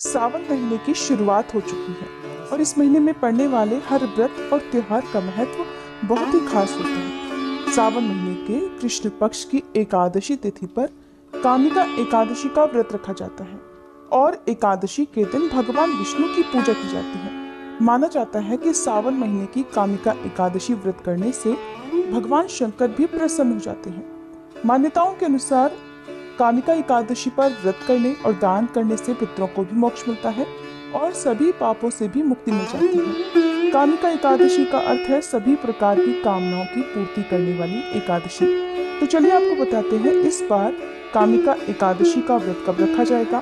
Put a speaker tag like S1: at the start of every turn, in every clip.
S1: सावन महीने की शुरुआत हो चुकी है और इस महीने में पड़ने वाले हर व्रत और त्योहार का महत्व बहुत ही खास होता है। सावन महीने के कृष्ण पक्ष की एकादशी तिथि पर कामिका एकादशी का व्रत रखा जाता है और एकादशी के दिन भगवान विष्णु की पूजा की जाती है। माना जाता है कि सावन महीने की कामिका एकादशी व्रत करने से भगवान शंकर भी प्रसन्न हो जाते हैं। मान्यताओं के अनुसार कामिका एकादशी पर व्रत करने और दान करने से पितरों को भी मोक्ष मिलता है और सभी पापों से भी मुक्ति मिल जाती है। कामिका एकादशी का अर्थ है सभी प्रकार की कामनाओं की पूर्ति करने वाली एकादशी। तो चलिए आपको बताते हैं इस बार कामिका एकादशी का व्रत कब रखा जाएगा,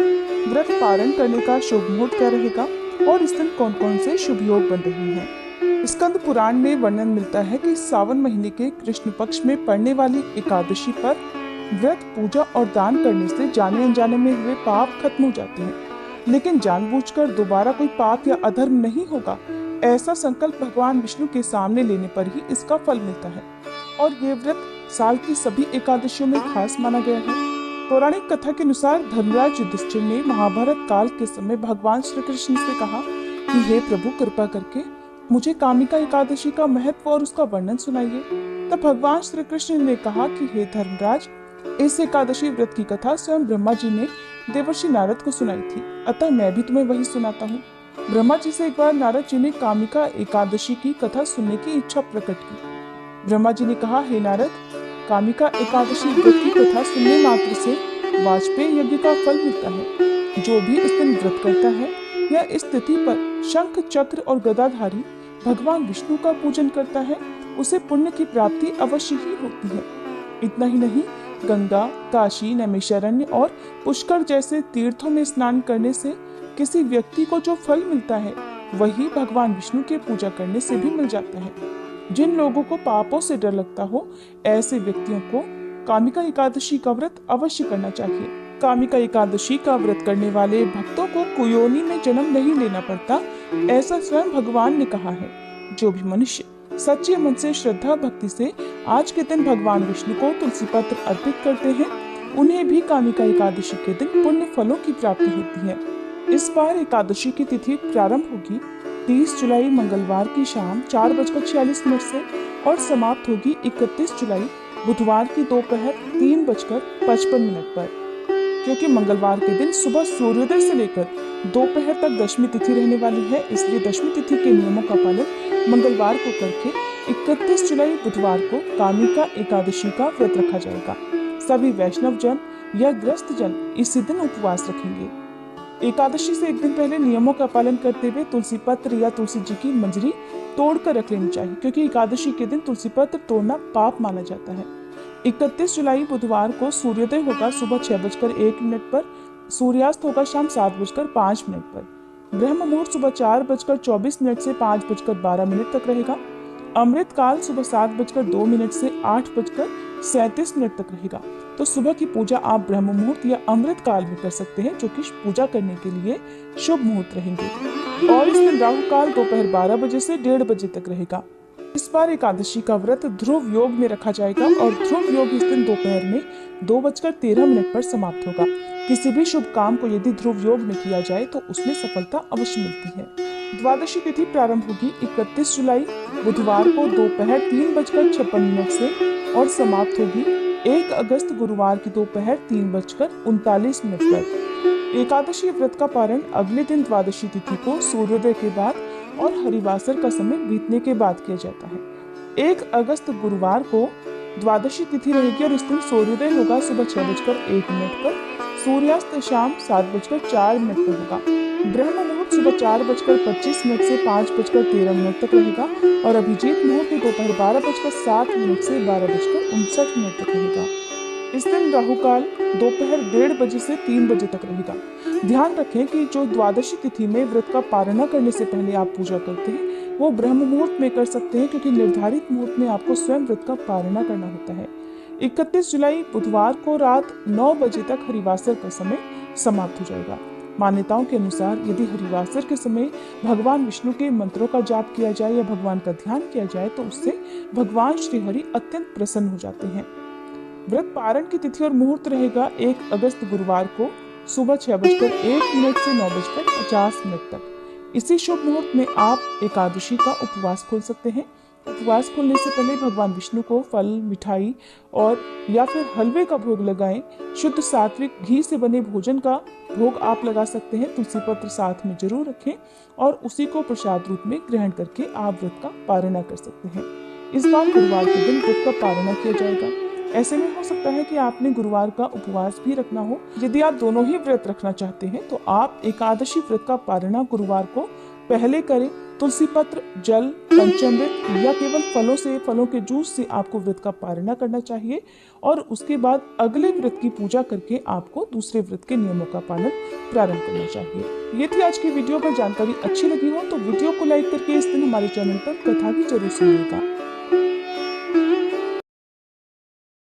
S1: व्रत पारण करने का शुभ मुहूर्त क्या रहेगा और इस दिन कौन कौन से शुभ योग बन रहे हैं। स्कंद पुराण में वर्णन मिलता है कि सावन महीने के कृष्ण पक्ष में पड़ने वाली एकादशी पर व्रत, पूजा और दान करने से जाने अनजाने में हुए पाप खत्म हो जाते हैं, लेकिन जानबूझकर दोबारा कोई पाप या अधर्म नहीं होगा, ऐसा संकल्प भगवान विष्णु के सामने लेने पर ही इसका फल मिलता है। और ये व्रत साल की सभी एकादशियों में खास माना गया है। पौराणिक कथा के अनुसार धर्मराज युधिष्ठिर ने महाभारत काल के समय भगवान श्री कृष्ण से कहा कि हे प्रभु, कृपा करके मुझे कामिका एकादशी का महत्व और उसका वर्णन सुनाइए। तब भगवान श्री कृष्ण ने कहा कि हे धर्मराज, इस एकादशी व्रत की कथा स्वयं ब्रह्मा जी ने देवर्षि नारद को सुनाई थी, अतः मैं भी तुम्हें वही सुनाता हूँ। ब्रह्मा जी से एक बार नारद जी ने कामिका एकादशी की कथा सुनने की इच्छा प्रकट की। ब्रह्मा जी ने कहा, हे नारद, कामिका एकादशी व्रत की कथा सुनने मात्र से वाजपेय यज्ञ का फल मिलता है। जो भी इस दिन व्रत करता है या इस तिथि पर शंख, चक्र और गदाधारी भगवान विष्णु का पूजन करता है, उसे पुण्य की प्राप्ति अवश्य ही होती है। इतना ही नहीं, गंगा, काशी, नैमिषारण्य और पुष्कर जैसे तीर्थों में स्नान करने से किसी व्यक्ति को जो फल मिलता है वही भगवान विष्णु के पूजा करने से भी मिल जाता है। जिन लोगों को पापों से डर लगता हो, ऐसे व्यक्तियों को कामिका एकादशी का व्रत अवश्य करना चाहिए। कामिका एकादशी का व्रत करने वाले भक्तों को कुयोनि में जन्म नहीं लेना पड़ता, ऐसा स्वयं भगवान ने कहा है। जो भी मनुष्य सच्चे मन से श्रद्धा भक्ति से आज के दिन भगवान विष्णु को तुलसी पत्र अर्पित करते हैं, उन्हें भी कामिका एकादशी के दिन पुण्य फलों की प्राप्ति होती है। इस बार एकादशी की तिथि प्रारंभ होगी 30 जुलाई मंगलवार की शाम 4:46 से और समाप्त होगी 31 जुलाई बुधवार की दोपहर 3:55 पर। क्योंकि मंगलवार के दिन सुबह सूर्योदय से लेकर दोपहर तक दशमी तिथि रहने वाली है, इसलिए दशमी तिथि के नियमों का पालन मंगलवार को करके 31 जुलाई बुधवार को कामिका एकादशी का व्रत रखा जाएगा। सभी वैष्णव जन या ग्रस्त जन इसी दिन उपवास रखेंगे। एकादशी से एक दिन पहले नियमों का पालन करते हुए तुलसी पत्र या तुलसी जी की मंजरी तोड़कर रख लेनी चाहिए, क्योंकि एकादशी के दिन तुलसी पत्र तोड़ना पाप माना जाता है। 31 जुलाई बुधवार को सूर्योदय होगा सुबह 6:01 पर, सूर्यास्त होगा शाम 7:05 पर। ब्रह्म मुहूर्त सुबह 4:24 से 5:12 तक रहेगा। अमृत काल सुबह 7:02 से 8:37 तक रहेगा। तो सुबह की पूजा आप ब्रह्म मुहूर्त या अमृत काल में कर सकते हैं, जो कि पूजा करने के लिए शुभ मुहूर्त रहेंगे। और इस दिन राहु काल दोपहर 12 बजे से 1:30 बजे तक रहेगा। इस बार एकादशी का व्रत ध्रुव योग में रखा जाएगा और ध्रुव योग इस दिन दोपहर में 2:13 पर समाप्त होगा। किसी भी शुभ काम को यदि ध्रुव योग में किया जाए तो उसमें सफलता अवश्य मिलती है। द्वादशी तिथि प्रारंभ होगी 31 जुलाई बुधवार को दोपहर 3:56 से और समाप्त होगी 1 अगस्त गुरुवार की दोपहर 3:39 पर। एकादशी व्रत का पारण अगले दिन द्वादशी तिथि को सूर्योदय के बाद और हरिवासर का समय बीतने के बाद किया जाता है। 1 अगस्त गुरुवार को द्वादशी तिथि रहेगी और इस दिन सूर्योदय होगा सुबह 6:01 पर, सूर्यास्त शाम 7:04 पर होगा। ब्रह्म मुहूर्त सुबह 4:25 से 5:13 तक रहेगा और अभिजीत मुहूर्त दोपहर 12:07 से 12:59 तक रहेगा। इस दिन राहु काल दोपहर 1:30 बजे से 3 बजे तक रहेगा। ध्यान रखें कि जो द्वादशी तिथि में व्रत का पारण करने से पहले आप पूजा करते हैं वो ब्रह्म मुहूर्त में कर सकते हैं, क्योंकि निर्धारित मुहूर्त में आपको स्वयं व्रत का पारण करना होता है। 31 जुलाई बुधवार को रात 9 बजे तक हरिवासर का समय समाप्त हो जाएगा। मान्यताओं के अनुसार यदि हरिवासर के समय भगवान विष्णु के मंत्रों का जाप किया जाए या भगवान का ध्यान किया जाए तो उससे भगवान श्री हरि अत्यंत प्रसन्न हो जाते हैं। व्रत पारण की तिथि और मुहूर्त रहेगा 1 अगस्त गुरुवार को सुबह 6:01 से 9:50 तक। इसी शुभ मुहूर्त में आप एकादशी का उपवास खोल सकते हैं। उपवास खोलने से पहले भगवान विष्णु को फल, मिठाई और या फिर हलवे का भोग लगाएं। शुद्ध सात्विक घी से बने भोजन का भोग आप लगा सकते हैं। तुलसी पत्र साथ में जरूर रखें और उसी को प्रसाद रूप में ग्रहण करके आप व्रत का पारणा कर सकते हैं। इस बार गुरुवार के दिन व्रत का पारणा किया जाएगा। ऐसे में हो सकता है कि आपने गुरुवार का उपवास भी रखना हो। यदि आप दोनों ही व्रत रखना चाहते हैं तो आप एकादशी व्रत का पारणा गुरुवार को पहले करें। तुलसी पत्र, जल, पंचामृत या केवल फलों के जूस से आपको व्रत का पारणा करना चाहिए और उसके बाद अगले व्रत की पूजा करके आपको दूसरे व्रत के नियमों का पालन प्रारंभ करना चाहिए। ये थी आज की वीडियो। अगर जानकारी अच्छी लगी हो तो वीडियो को लाइक करके इस दिन हमारे चैनल पर कथा भी जरूर सुनिएगा।